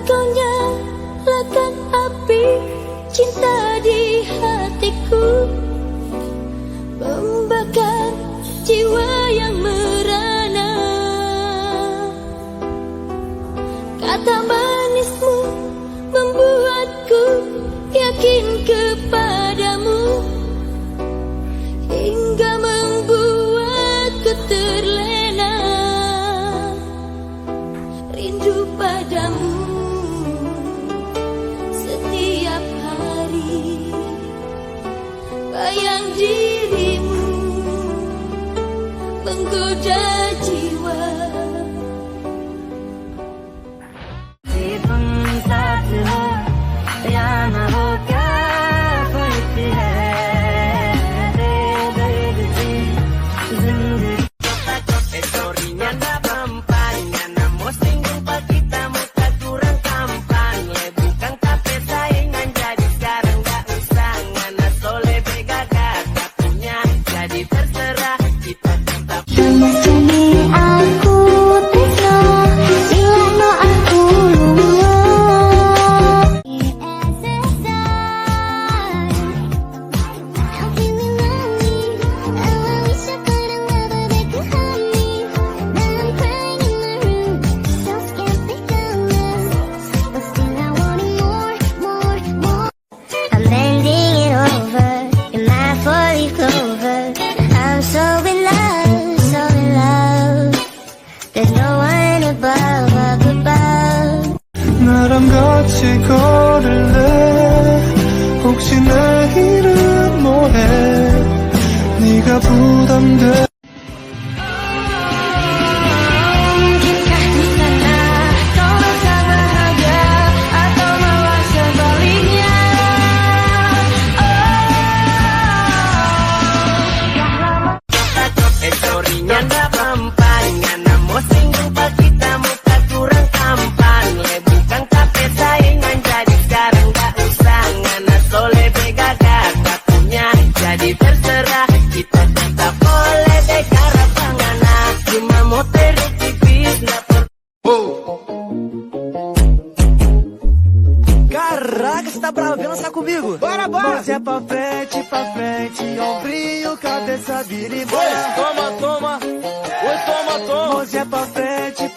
kau nyalakan api cinta di hatiku, membakar jiwa yang merana. Kata manismu membuatku yakin kepadamu, hingga membuatku terlena rindu padamu. Setiap hari bayang dirimu menggoda jiwa. 나랑 같이 걸을래? 혹시 내일은 뭐해? 네가 부담돼. Caraca, você tá bravo, vem lançar comigo. Bora, bora! Mãozinha pra frente, ombrinho, cabeça, vira e bora. Oi, toma, toma. Oi, toma, toma. Mãozinha pra frente,